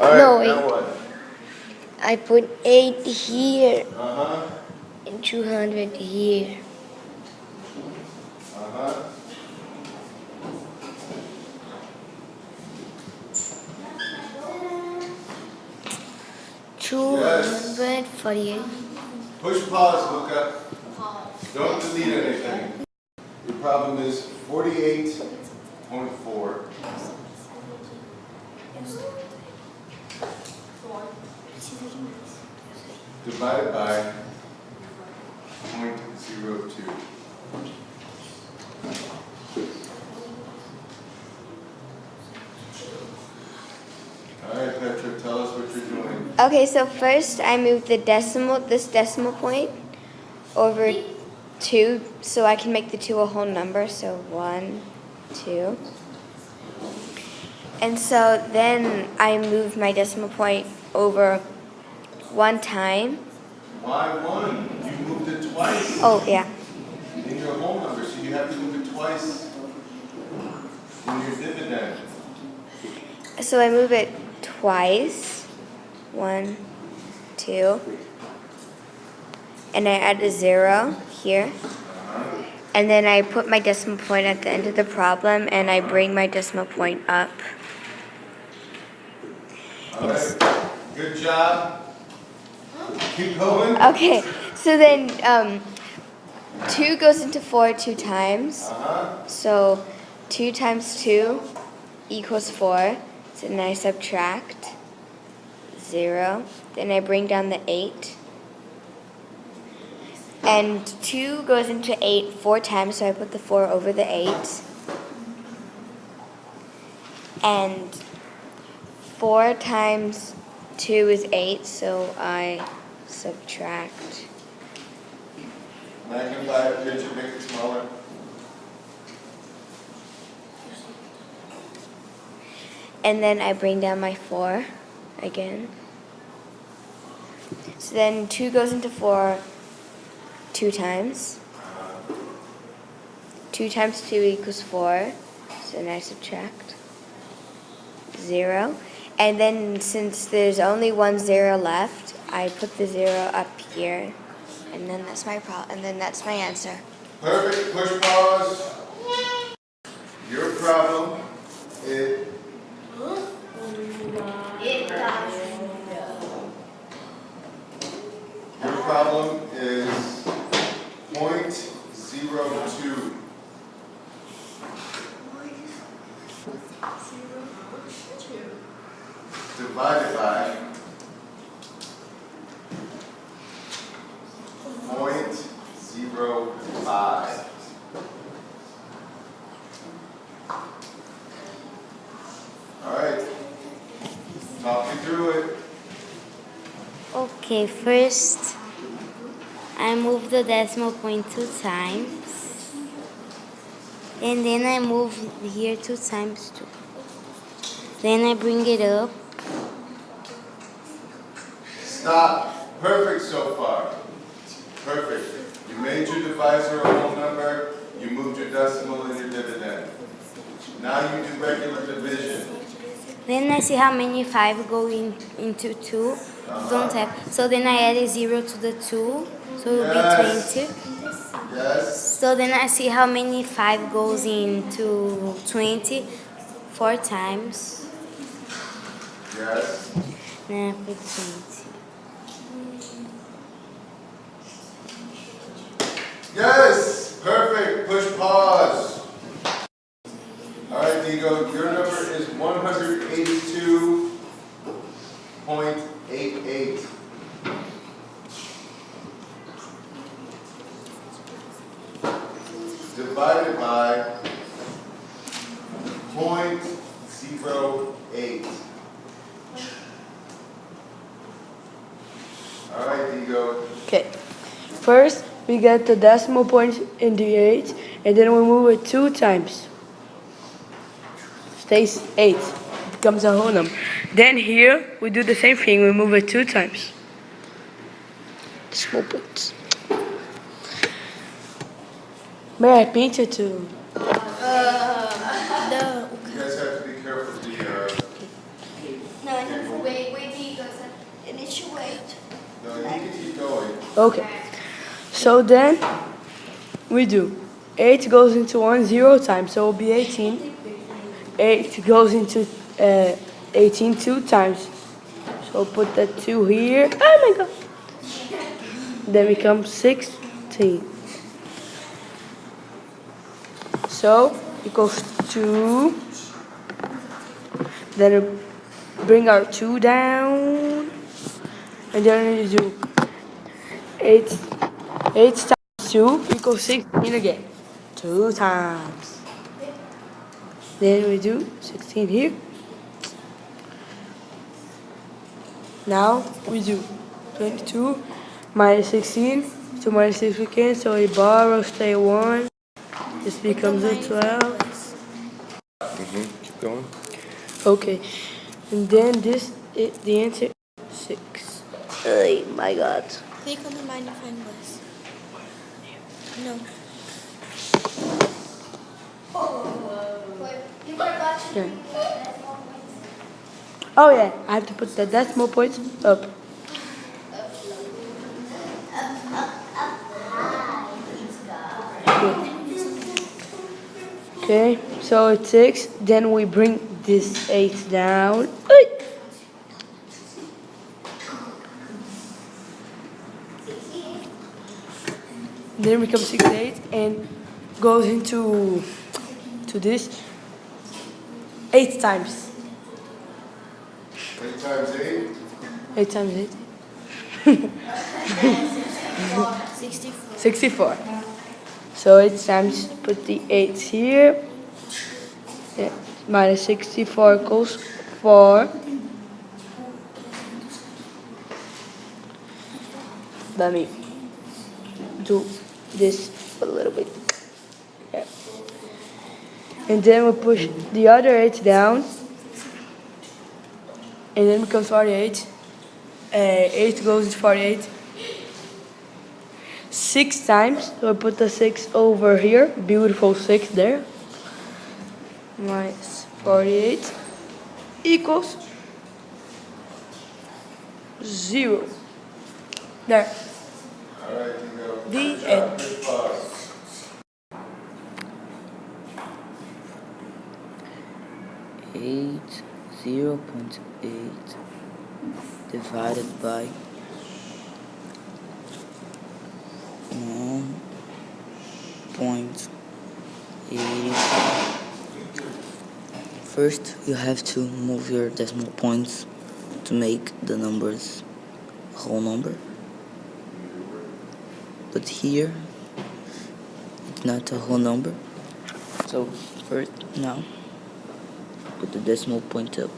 All right, No, now wait. what? I put 8 here Uh-huh, and 200 here. uh-huh. 248. Push pause, Luca. Don't delete anything. Your problem is 48.4 divided by 0.02. All right, Petra, tell us what you're doing. Okay, so first I moved this decimal point over 2 so I can make the 2 a whole number. So 1, 2. And so then I moved my decimal point over 1 time. Why 1? You moved it twice Oh, yeah. in your whole number, so you have to move it twice in your dividend. So I move it twice. 1, 2. And I add a 0 here. And then I put my decimal point at the end of the problem, and I bring my decimal point up. All right, good job. Keep going. Okay, so then 2 goes into 4 2 times. So 2 times 2 equals 4. So then I subtract 0. Then I bring down the 8. And 2 goes into 8 4 times, so I put the 4 over the 8. And 4 times 2 is 8, so I subtract. Magnify a picture, make it smaller. And then I bring down my 4 again. So then 2 goes into 4 2 times. 2 times 2 equals 4. So then I subtract 0. And then since there's only 1 0 left, I put the 0 up here. And then that's my answer. Perfect. Push pause. Your problem is .02 divided by 0.05. All right. Talk me through it. Okay, first I move the decimal point 2 times. And then I move here 2 times too. Then I bring it up. Stop. Perfect so far. Perfect. You made your divisor a whole number. You moved your decimal and your dividend. Now you do regular division. Then I see how many 5 go into 2. Don't have. So then I add a 0 to the 2. So it will be 20. Yes. So then I see how many 5 goes into 20. 4 times. Yes. Then I put 20. Yes. Perfect. Push pause. All right, Diego, your number is 182.88. Divided by 0.08. All right, Diego. Okay. First, we get the decimal point in the 8, and then we move it 2 times. Stays 8. It becomes a whole number. Then here, we do the same thing. We move it 2 times. Small points. May I pinch it too? You guys have to be careful with the No, I Wait till he goes up. And it should wait. No, you can keep going. Okay. So then we do 8 goes into 1 0 times, so it will be 18. 8 goes into 18 2 times. So put that 2 here. Oh my god. Then becomes 16. So equals 2. Then bring our 2 down. And then we do 8 times 2 equals 16 again. 2 times. Then we do 16 here. Now we do 22 minus 16. So minus 6 we can. So we borrow, stay 1. This becomes a 12. Keep going. Okay. And then the answer is 6. Oh my god. Click on the magnifying glass. No. You forgot to Yeah. Oh yeah, I have to put the decimal points up. Good. Okay, so it's 6. Then we bring this 8 down. Ay! Then it becomes 68 and goes into this 8 times. 8 times 8? 8 times 8. 64. 64. So 8 times, put the 8 here. Yeah. Minus 64 equals 4. Let me do this a little bit. Yeah. And then we push the other 8 down. And then it becomes 48. 8 goes into 48. 6 times. So I put the 6 over here. Beautiful 6 there. Minus 48 equals 0. There. All right, you go. The Good job. end. Good pause. 0.8 divided by 1.85. First, you have to move your decimal points to make the numbers a whole number. But here, it's not a whole number. So first, now, put the decimal point up.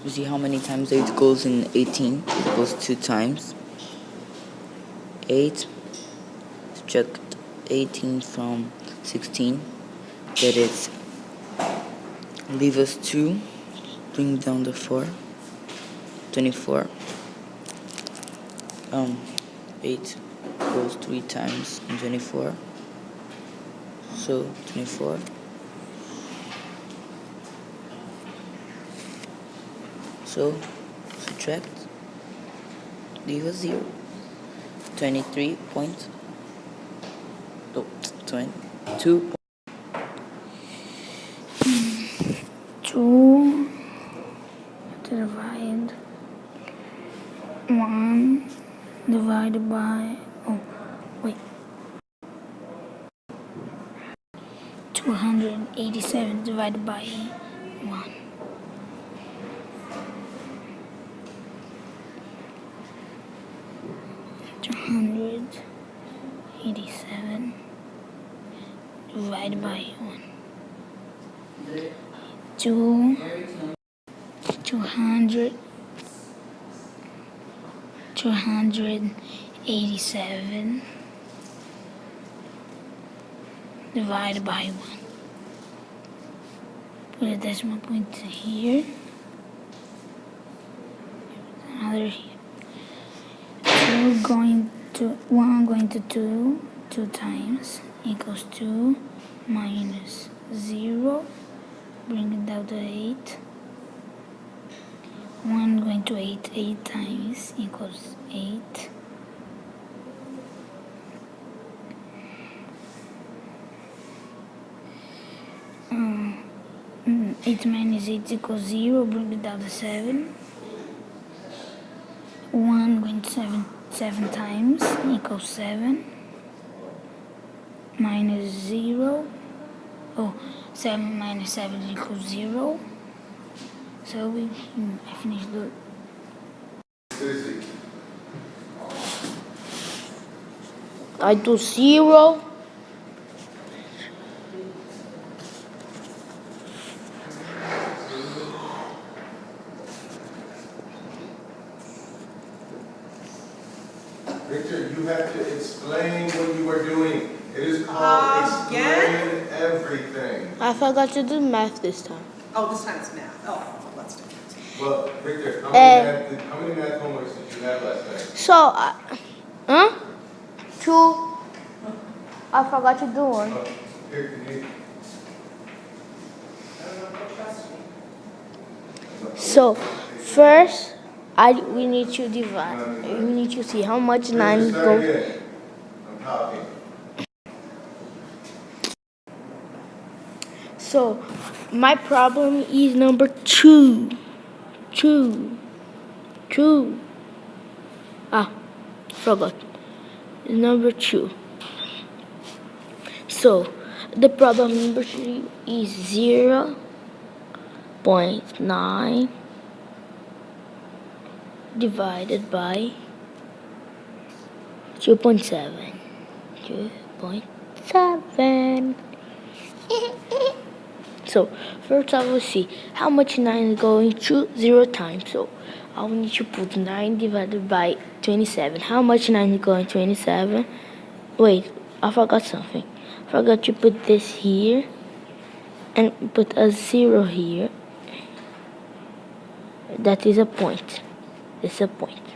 You see how many times 8 goes in 18? It goes 2 times. 8, subtract 18 from 16. That is, leave us 2, bring down the 4, 24. 8 goes 3 times in 24. So 24. So subtract, leave a 0. 23 point. Oh, 22. 2 divide 1 divided by 287 divided by 1. 287 divided by 1. 287 divided by 1. Put a decimal point here. Another here. 1 going to 2 times equals 2 minus 0 bringing down the 8. 1 going to 8 8 times equals 8. Mm, 8 minus 8 equals 0, bring it down to 7. 1 going to 7 times equals 7. Minus 0. Oh, 7 minus 7 equals 0. So I finished the. Susie. I do 0. Victor, you have to explain what you are doing. It is called explain everything. I forgot to do math this time. Oh, this time it's math. Oh, well, that's different. Well, Victor, how many math homeworks did you have last night? So, 2. I forgot to do one. Oh, here, can you? So, first, we need to divide. We need to see how much 9 Start goes. again. I'm talking. So, my problem is number 2. 2. Forgot. Number 2. So, the problem number 3 is 0.9 divided by 2.7. 2.7. So, first I will see how much 9 is going to 0 times. So, I will need to put 9 divided by 27. How much 9 is going to 27? Wait, I forgot something. I forgot to put this here and put a 0 here. That is a point. It's a point.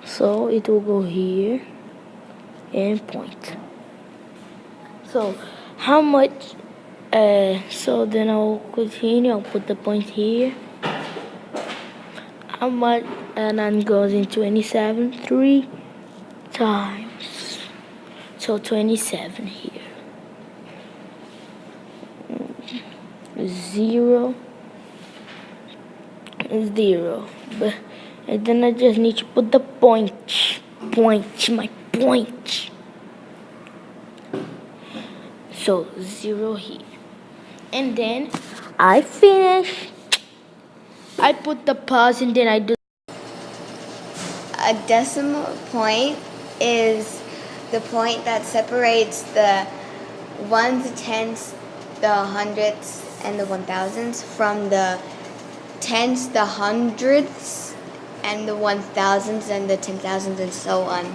So, it will go here and point. So, how much? So then I'll continue. I'll put the point here. How much? And then goes in 27 3 times. So 27 here. 0 0. But and then I just need to put the point. My point. So 0 here. And then I finish. I put the pause and then I do. A decimal point is the point that separates the ones, the tens, the hundredths, and the 1000s from the tens, the hundredths, and the 1000s, and the 10,000s, and so on.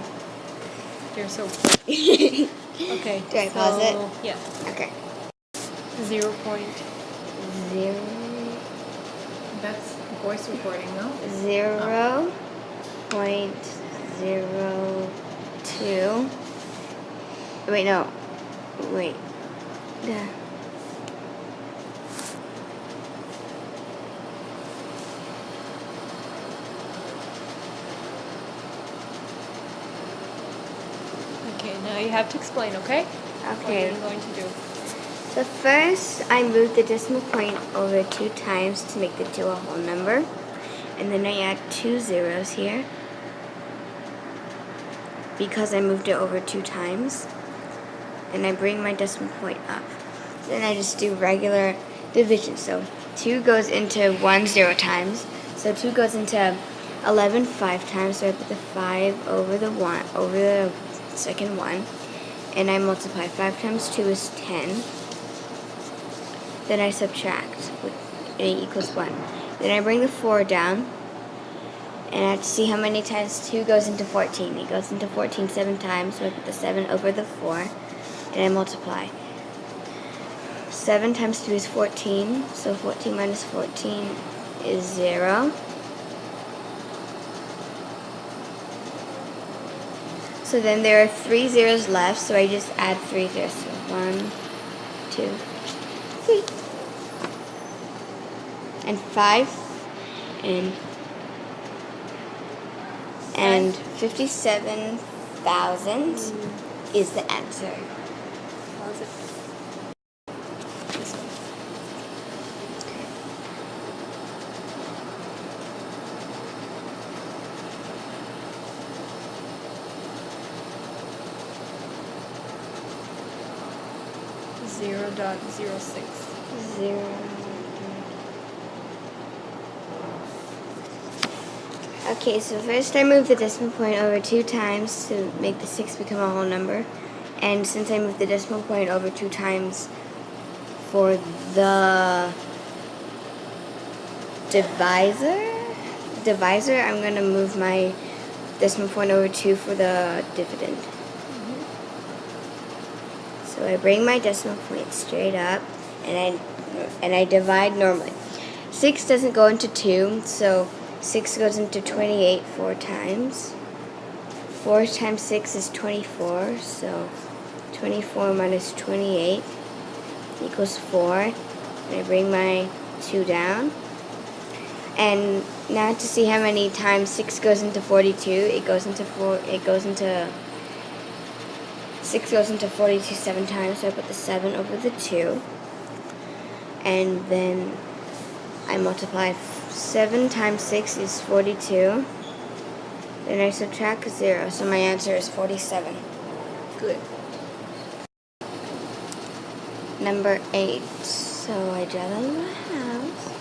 You're so funny. Okay. Do I pause it? Yeah. Okay. 0 point. 0, That's voice recording, no? 0.02. Wait, no. Wait. Yeah. Okay, now you have to explain, okay? What Okay. you're going to do. So first, I moved the decimal point over 2 times to make the 2 a whole number. And then I add 2 zeros here because I moved it over 2 times. And I bring my decimal point up. Then I just do regular division. So 2 goes into 1 0 times. So 2 goes into 11 5 times. So I put the 5 over the 1, over the second one. And I multiply. 5 times 2 is 10. Then I subtract, it equals 1. Then I bring the 4 down, and I have to see how many times 2 goes into 14. It goes into 14 7 times, so I put the 7 over the 4, and I multiply. 7 times 2 is 14, so 14 minus 14 is 0. So then there are 3 zeros left, so I just add 3 zeros. So 1, 2, 3. and 5 and 57,000 is the answer. This one. 0.06. 0. Okay, so first I move the decimal point over 2 times to make the 6 become a whole number. And since I moved the decimal point over 2 times for the divisor, I'm going to move my decimal point over 2 for the dividend. So I bring my decimal point straight up, and I divide normally. 6 doesn't go into 2, so 6 goes into 28 4 times. 4 times 6 is 24, so 24 minus 28 equals 4. And I bring my 2 down. And now to see how many times 6 goes into 42, it goes into 6 goes into 42 7 times, so I put the 7 over the 2. And then I multiply 7 times 6 is 42. Then I subtract 0, so my answer is 47. Good. Number 8. So I draw that in my house.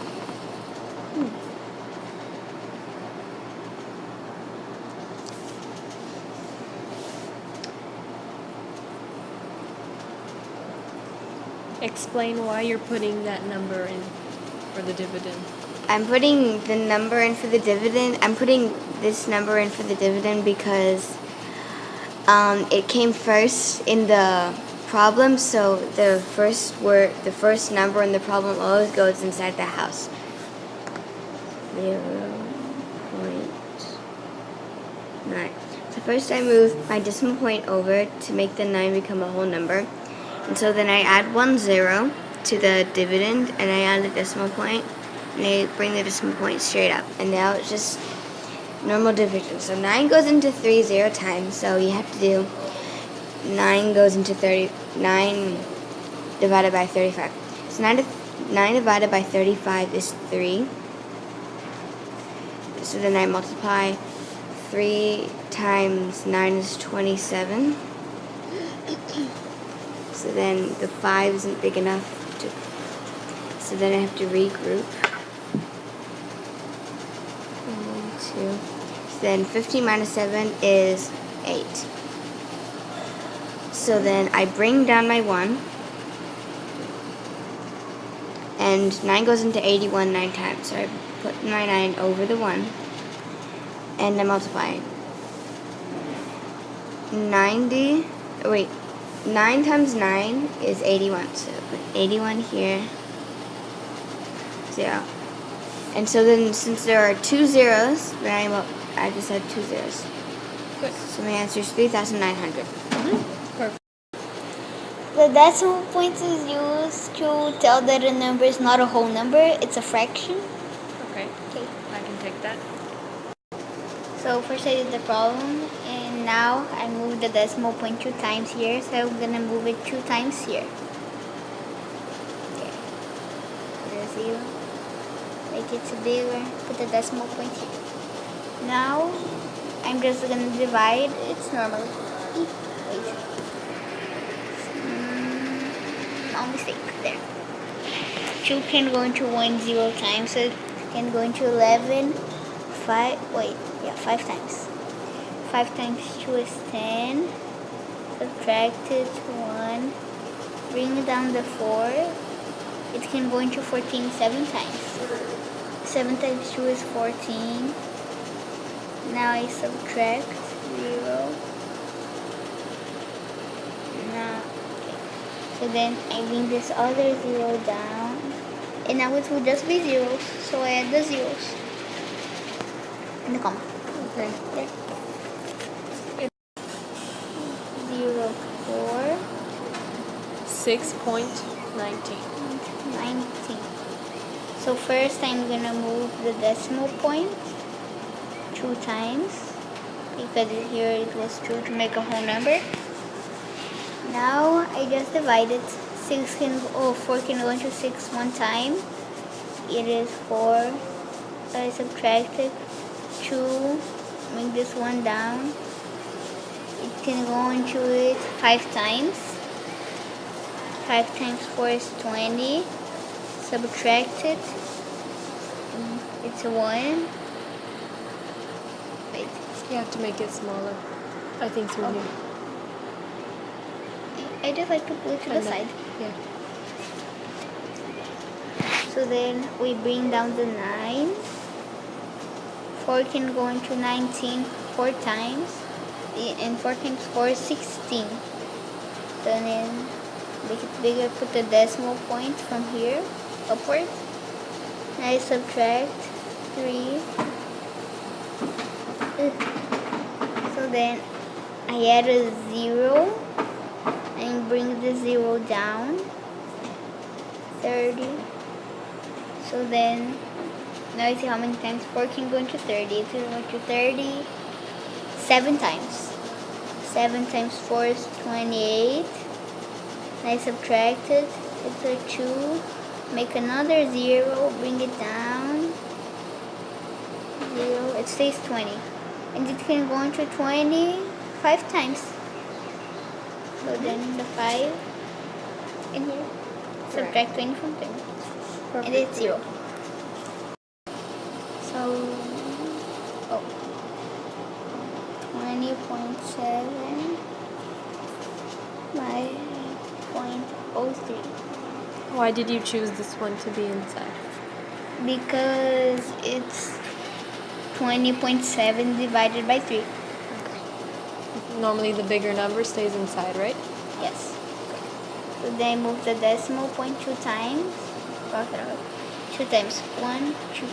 Explain why you're putting that number in for the dividend. I'm putting the number in for the dividend. I'm putting this number in for the dividend because it came first in the problem, so the first number in the problem always goes inside the house. 0.9. So first I move my decimal point over to make the 9 become a whole number. And so then I add 1 0 to the dividend, and I add the decimal point, and I bring the decimal point straight up. And now it's just normal division. So 9 goes into 3 0 times, so you have to do 9 goes into 9 divided by 35. So 9 divided by 35 is 3. So then I multiply 3 times 9 is 27. So then the 5 isn't big enough so then I have to regroup. 1, 2. So then 15 minus 7 is 8. So then I bring down my 1. And 9 goes into 81 9 times. So I put my 9 over the 1. And I multiply. 9 times 9 is 81. So put 81 here. 0. And so then since there are 2 zeros, then I just had 2 zeros. Good. So my answer is 3,900. Perfect. The decimal point is used to tell that a number is not a whole number, it's a fraction. Okay. Okay. I can take that. So first I did the problem, and now I moved the decimal point 2 times here, so I'm gonna move it 2 times here. Okay. Put a 0. Make it bigger. Put the decimal point here. Now I'm just gonna divide. It's normal. Wait. No mistake. There. 2 can go into 1 0 times, so it can go into 11. 5 times. 5 times 2 is 10. Subtract it 1. Bring down the 4. It can go into 14 7 times. 7 times 2 is 14. Now I subtract 0. Now, okay. So then I bring this other 0 down. And now it will just be zeros. So I add the zeros. In the comma. Okay. There. 0, 4, 6.19. 19. So first I'm gonna move the decimal point 2 times because here it was 2 to make a whole number. Now I just divided 4 can go into 6 one time. It is 4. So I subtracted 2, make this one down. It can go into it 5 times. 5 times 4 is 20. Subtract it. It's a 1. Wait. You have to make it smaller. I think through here. I just like to put it to the side. Yeah. So then we bring down the 9. 4 can go into 19 4 times. And 4 times 4 is 16. Then make it bigger, put the decimal point from here upwards. Now I subtract 3. So then I add a 0 and bring the 0 down. 30. So then now you see how many times 4 can go into 30. It's going to go into 30 7 times. 7 times 4 is 28. I subtracted. It's a 2. Make another 0. Bring it down. 0. It stays 20. And it can go into 20 5 times. So then the 5 in here. Subtract 20 from 20. And it's 0. So, 20.7 by 0.03. Why did you choose this one to be inside? Because it's 20.7 divided by 3. Normally the bigger number stays inside, right? Yes. So then I move the decimal point 2 times. 2 times 1, 2.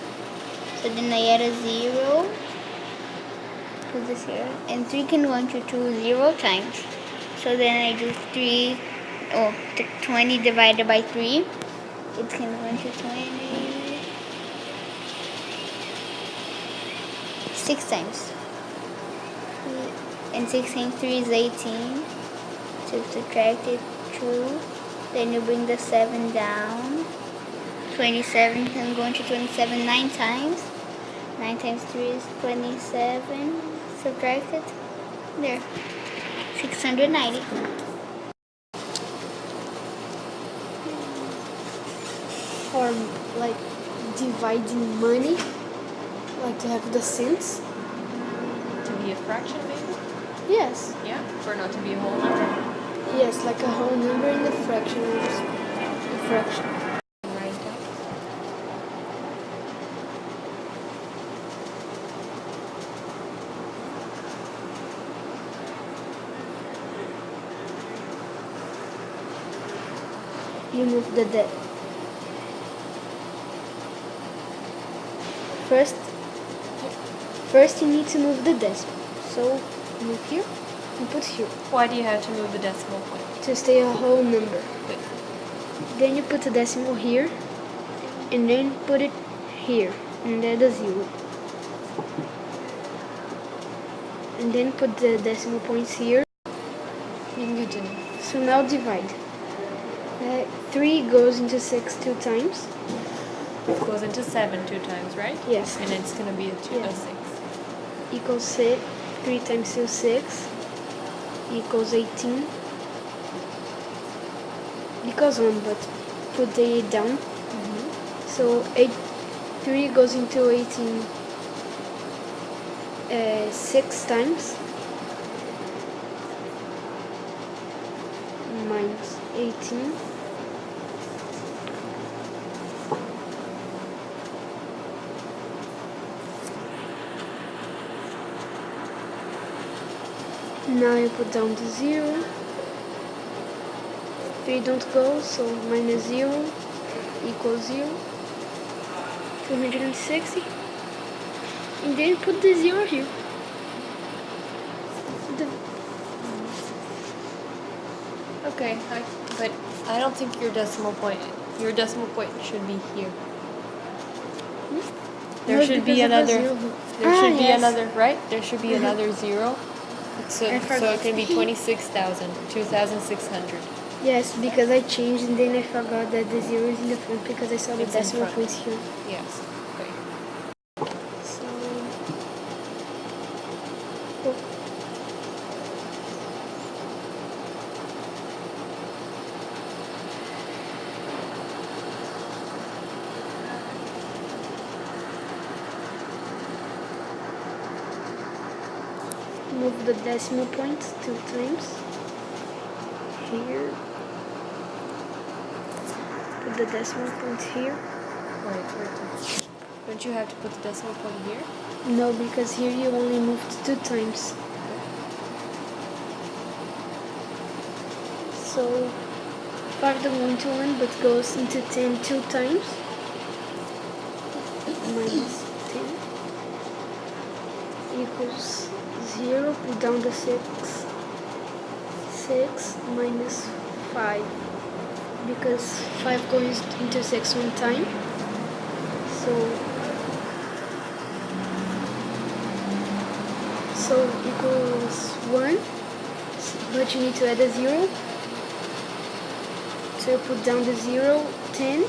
So then I add a 0. Put this here. And 3 can go into 2 0 times. So then I do 20 divided by 3. It can go into 20. 6 times. And 6 times 3 is 18. So subtract it 2. Then you bring the 7 down. 27 can go into 27 9 times. 9 times 3 is 27. Subtract it. There. 690. Or like dividing money, like to have the cents. To be a fraction, maybe? Yes, Yeah, for not to be a whole number. yes, like a whole number in the fraction. A fraction. Right. You move the debt. First you need to move the decimal. So move here and put here Why do you have to move the decimal point? to stay a whole number. Good. Then you put the decimal here and then put it here and add a 0. And then put the decimal points here. You can continue. So now divide. 3 goes into 6 2 times. It goes into 7 2 times, right? Yes. And it's going to be a 6. Equals 6. 3 times 2 6. Equals 18. Equals 1, but put the 8 down. So 3 goes into 18 6 times. Minus 18. Now you put down the 0. 3 don't go, so minus 0 equals 0. 260. And then put the 0 here. Okay, but I don't think your decimal point should be here. No, There should be because of the another. zero. There should be yes. another, right? There should be another zero. So, I so forgot. it can be 26,000, 2,600. Yes, because I changed and then I forgot that the zero is in the front because I saw the It's in decimal front. points here. Yes. Okay. So. Oh. Move the decimal points 2 times. Here. Put the decimal point here. Wait. Don't you have to put the decimal point here? No, because here you only moved 2 times. So 5 don't go into 1 but goes into 10 2 times. Minus 10 equals 0. Put down the 6. 6 minus 5. Because 5 goes into 6 one time. So equals 1, but you need to add a 0. So put down the 0, 10,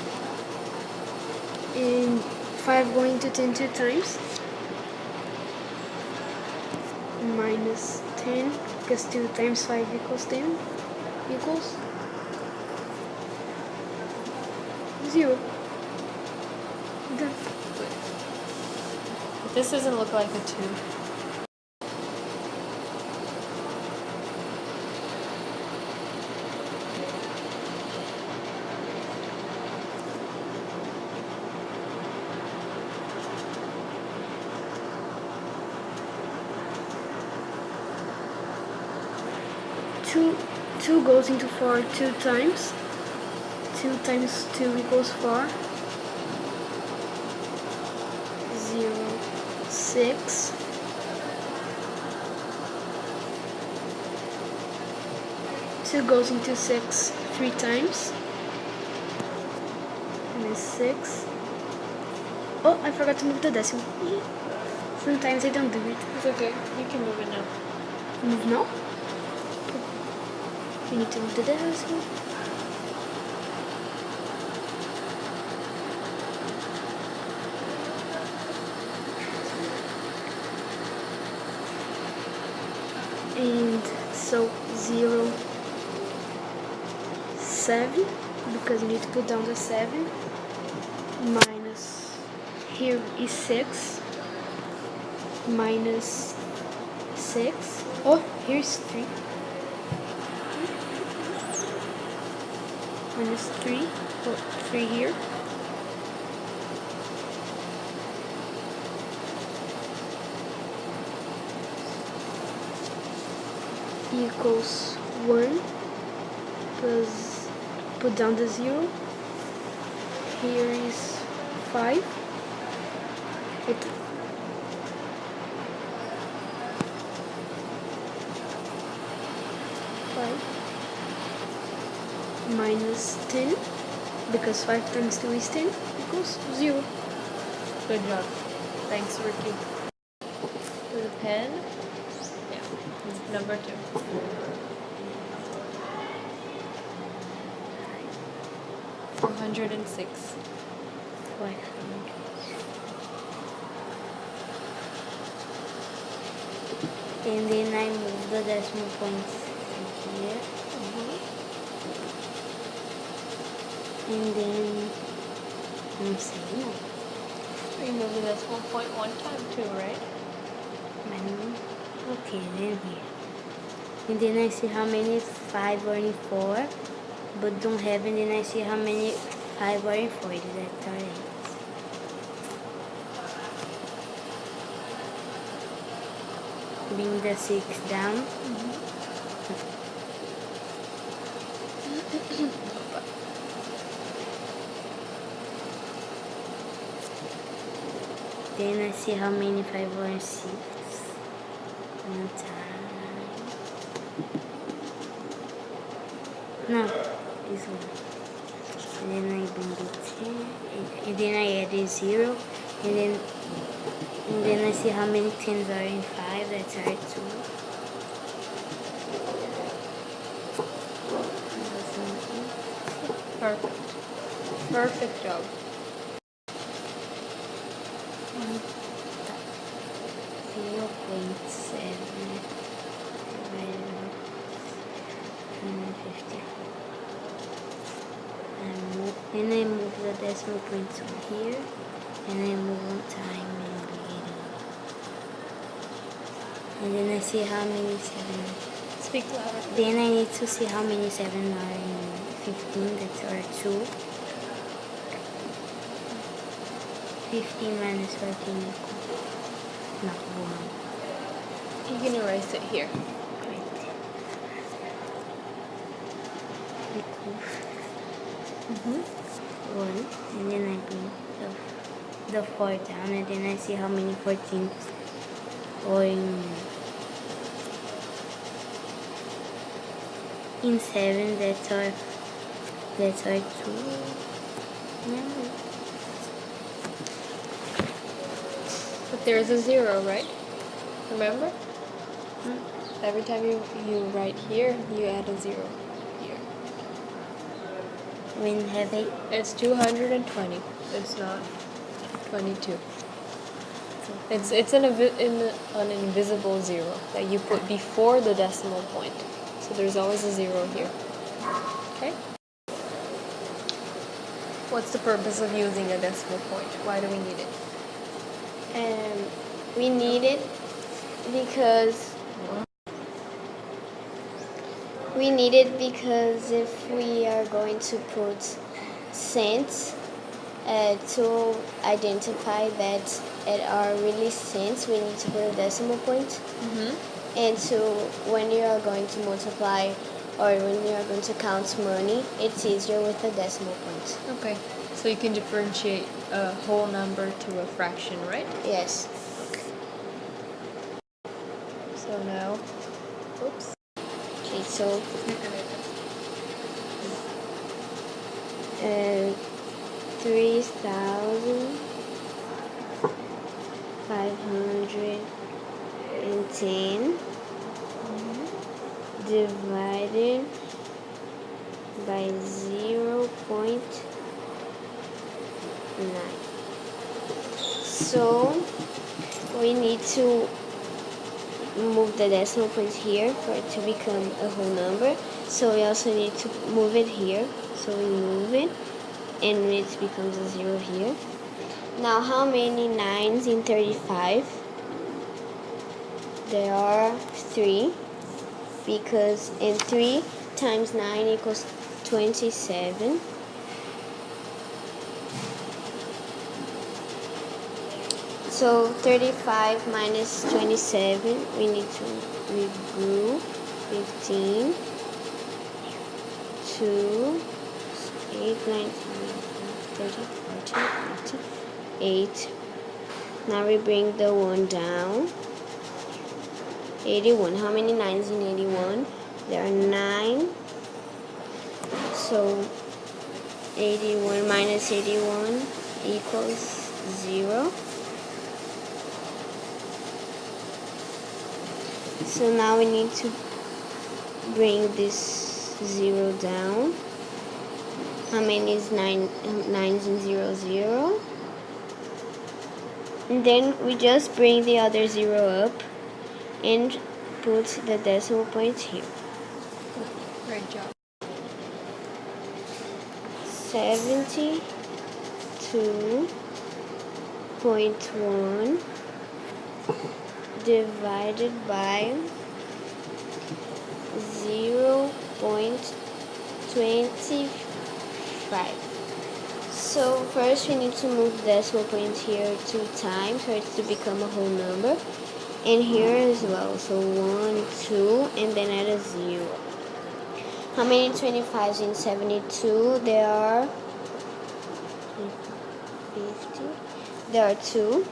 and 5 going to 10 2 times. Minus 10, because 2 times 5 equals 10, equals 0. Done. But this doesn't look like a 2. Two goes into 4 2 times. 2 times 2 equals 4. 0, 6. 2 goes into 6 3 times. And it's 6. Oh, I forgot to move the decimal. Sometimes I don't do it. It's okay. You can move it now. Move now. You need to move the decimal. And so 0, 7, because you need to put down the 7, minus, here is 6, minus 6, oh, here's 3, minus 3, oh, 3 here, equals 1, plus put down the 0, here is 5, it, 5, minus 10, because 5 times 2 is 10, equals 0. Good job. Thanks, Ricky. With a pen. Yeah. Number 2. $406. And then I move the decimal points here. And then I'm saying no. You move the decimal point 1 time too, right? Okay, then here. And then I see how many 5 are in 4, but don't have, and then I see how many 5 are in 4. That's alright. Bring the 6 down. Then I see how many 5 are in 6. One time. No, this one. And then I bring the 10. And then I add a 0. and then I see how many 10s are in 5, that's our 2. Perfect. Perfect job. 0.7 divided by 150. And I move the decimal point to here, and I move on time and beginning. And then I see how many 7. Speak louder. Then I need to see how many 7 are in 15, that's our 2. 15 minus 14 equals not 1. You can erase it here. Great. Equals 1. And then I bring the 4 down, and then I see how many 14 or in 7, that's our 2. Yeah. But there's a 0, right? Remember? Every time you write here, you add a 0 here. When have I? It's 220. It's not 22. It's an invisible 0 that you put before the decimal point. So there's always a 0 here. Okay? What's the purpose of using a decimal point? Why do we need it? We need it because if we are going to put cents to identify that it are really cents, we need to put a decimal point. And so when you are going to multiply or when you are going to count money, it's easier with a decimal point. Okay. So you can differentiate a whole number to a fraction, right? Yes. So now, oops. Okay, so 3,510 divided by 0.9. So we need to move the decimal point here for it to become a whole number. So we also need to move it here. So we move it and it becomes a 0 here. Now how many 9s in 35? There are 3, because in 3 times 9 equals 27. So 35 minus 27, we need to regroup 15, 2, 8, 9, 30, 40, 50, 8. Now we bring the 1 down. 81. How many 9s in 81? There are 9. So 81 minus 81 equals 0. So now we need to bring this 0 down. How many is 9s in 0, 0? And then we just bring the other 0 up and put the decimal point here. Great job. 72.1 divided by 0.25. So first we need to move the decimal point here 2 times for it to become a whole number, and here as well. So 1, 2, and then add a 0. How many 25s in 72? There are 50. There are 2.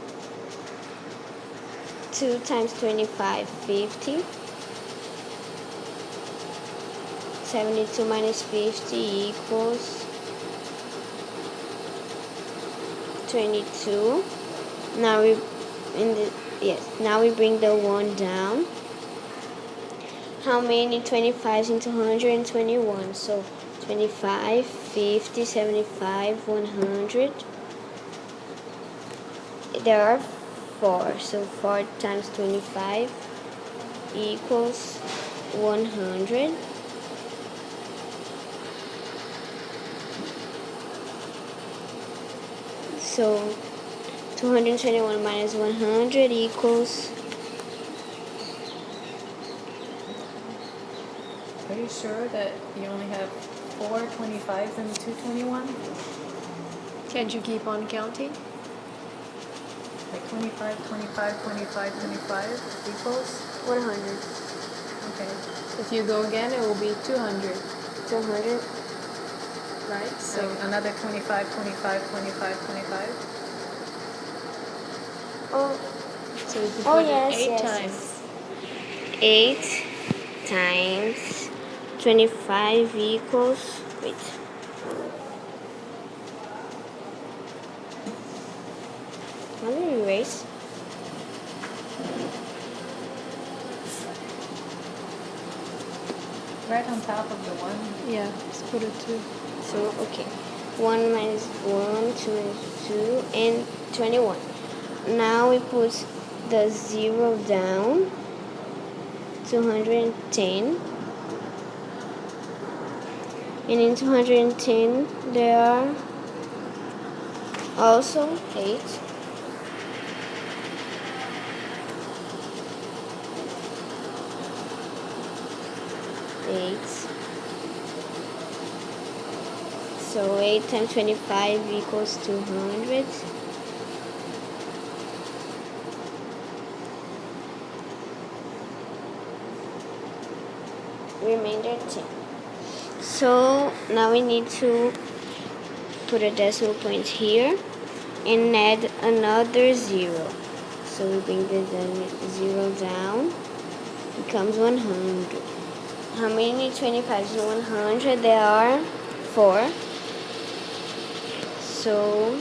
2 times 25, 50. 72 minus 50 equals 22. Now we now we bring the 1 down. How many 25s into 121? So 25, 50, 75, 100. There are 4. So 4 times 25 equals 100. So 221 minus 100 equals. Are you sure that you only have 4 25s and 221? Can't you keep on counting? Like 25, 25, 25, 25 equals? 100. Okay. If you go again, it will be 200, 200. right? So another 25, 25, 25, 25. Oh, So you can Oh, put yes, it 8 yes, times. 8 times 25 equals, wait. How do you erase? Right on top of the 1. Yeah, just put a 2. So, okay. 1 minus 1, 2 minus 2, and 21. Now we put the 0 down, 210. And in 210, there are also 8. So 8 times 25 equals 200. Remainder 10. So now we need to put a decimal point here and add another 0. So we bring the 0 down, becomes 100. How many 25s to 100? There are 4. So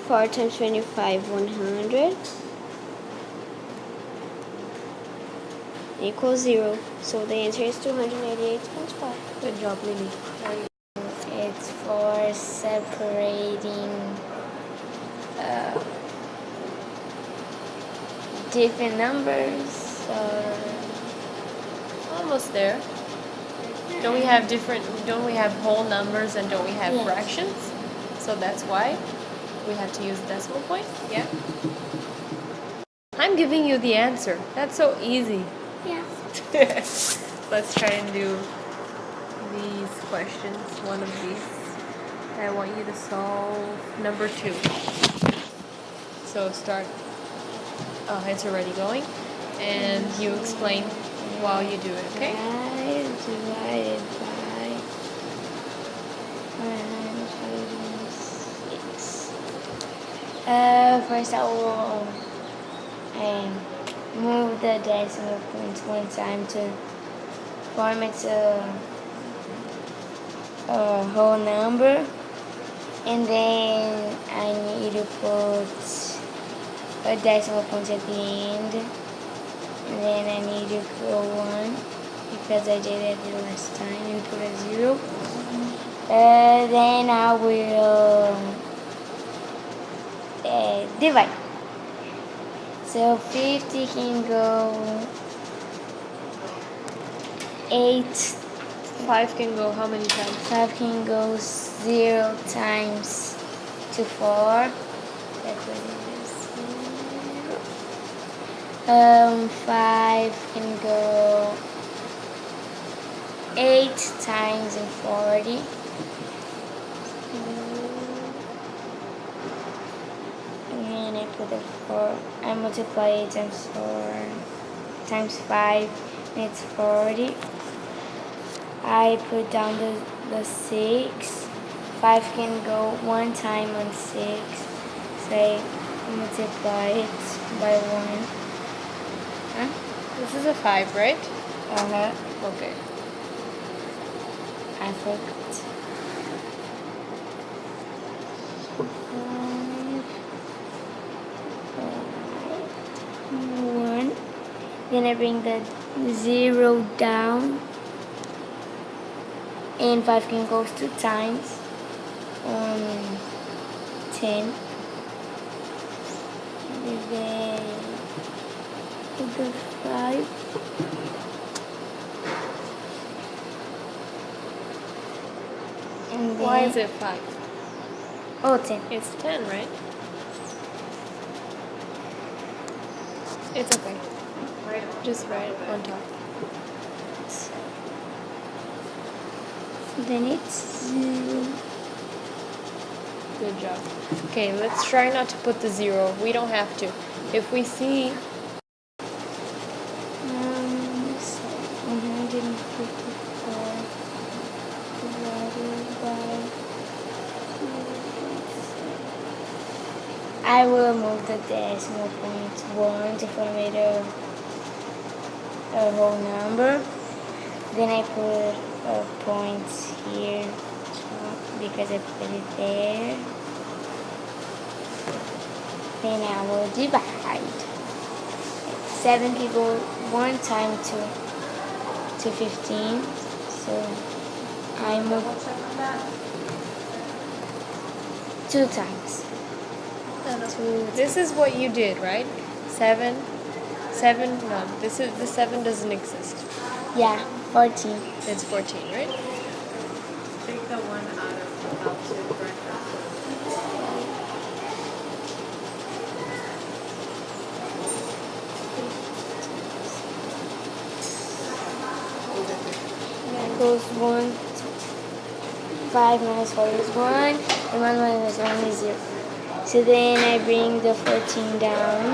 4 times 25, 100 equals 0. So the answer is 288.5. Good job, Lily. It's for separating different numbers or Almost there. Don't we have whole numbers and don't we have Yes. fractions? So that's why we have to use decimal point? Yeah. I'm giving you the answer. That's so easy. yeah. Let's try and do these questions. One of these. I want you to solve number 2. So start. Oh, it's already going. And you explain while you do it, okay? 5 divided by 106. First I will move the decimal point 1 time to form it a whole number, and then I need to put a decimal point at the end, and then I need to go 1 because I did it the last time, and put a 0. Then I will divide. So 50 can go 8. 5 can go how many times? 5 can go 0 times to 4. That was 5 can go 8 times and 40. And I put the 4. I multiply 8 times 4 times 5, and it's 40. I put down the 6. 5 can go 1 time on 6. So I multiply it by 1. This is a 5, right? Uh-huh. Okay. I forgot. Then I bring the 0 down. And 5 can go 2 times. 10. And then put the 5. And then, Why is it 5? Oh, 10. It's 10, right? It's okay. Just write it on top. Then it's 0. Good job. Okay, let's try not to put the 0. We don't have to. If we see 154 divided by. I will move the decimal point 1 to form it a whole number. Then I put a point here because I put it there. Then I will divide. 7 can go 1 time to 15. So I move 2 times. this is what you did, right? 7. No, the 7 doesn't exist. Yeah, 14. It's 14, right? Take the 1 out of altitude bracket. Goes 1, 5 minus 4 is 1, and 1 minus 1 is 0. So then I bring the 14 down,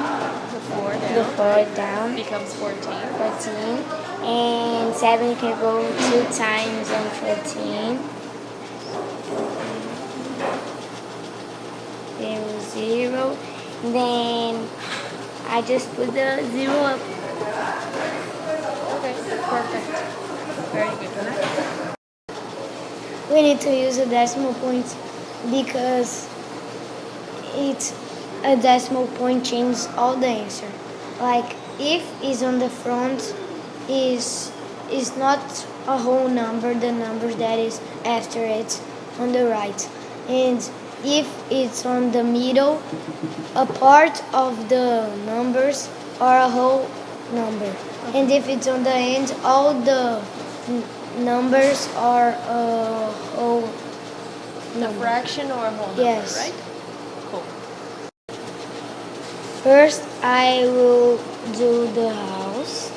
The 4 down. the 4 down, Becomes 14. 14, and 7 can go 2 times on 14. 0, 0. Then I just put the 0 up. Okay, perfect. Very good. We need to use a decimal point because a decimal point changes all the answer. Like if is on the front is not a whole number, the number that is after it on the right. And if it's on the middle, a part of the numbers are a whole number. And if it's on the end, all the numbers are a whole A number. fraction or a whole number, Yes. right? Cool. First, I will do the house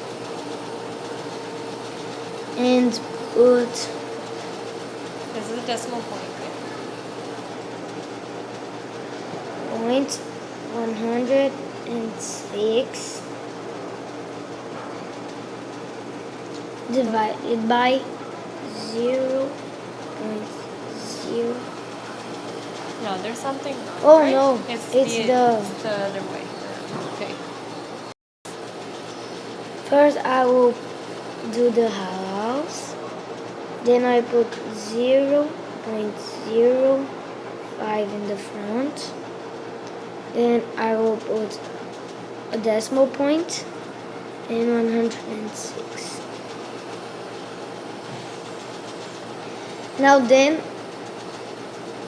and put This is a decimal point. point 106 divided by 0.0. No, there's something wrong, Oh, right? no, It's it's the the- other way. Okay. First, I will do the house. Then I put 0.05 in the front. Then I will put a decimal point and 106. Now then,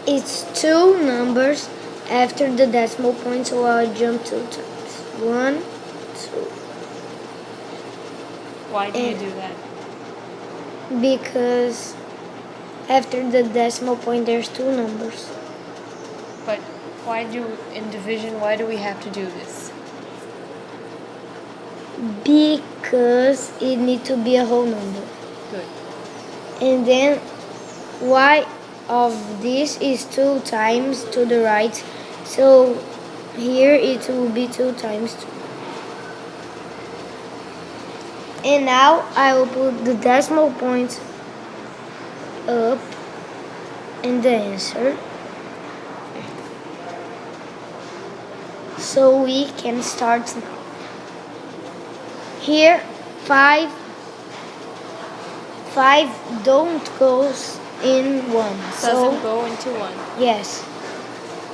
it's 2 numbers after the decimal point, so I'll jump 2 times. 1, 2. Why do you And- do that? Because after the decimal point, there's 2 numbers. But in division, why do we have to do this? Because it needs to be a whole number. Good. And then y of this is 2 times to the right. So here it will be 2 times 2. And now I will put the decimal point up in the answer. So we can start now. Here 5 don't goes in 1. Doesn't go into 1. Yes.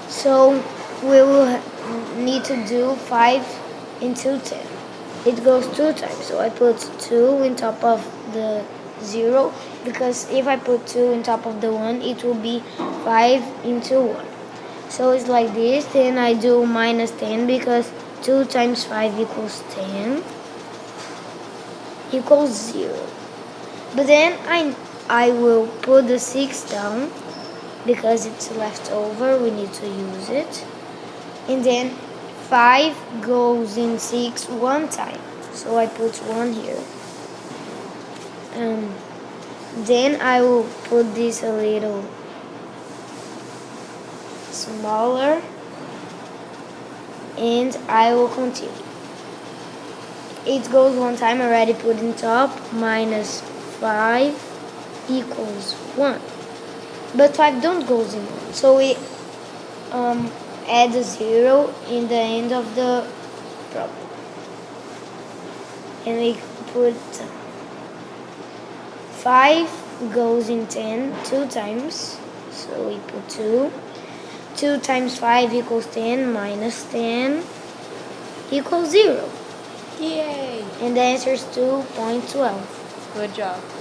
So we will need to do 5 into 10. it goes 2 times. So I put 2 in top of the 0, because if I put 2 in top of the 1, it will be 5 into 1. So it's like this. Then I do minus 10, because 2 times 5 equals 10 equals 0. But then I will put the 6 down, because it's left over, we need to use it. And then 5 goes in 6 one time, so I put 1 here. Then I will put this a little smaller, and I will continue. 8 goes one time, already put in top, minus 5 equals 1. But 5 don't goes in 1, so we add a 0 in the end of the problem. And we put 5 goes in 10 2 times, so we put 2. 2 times 5 equals 10, minus 10 equals 0. Yay! And the answer is 2.12. Good job.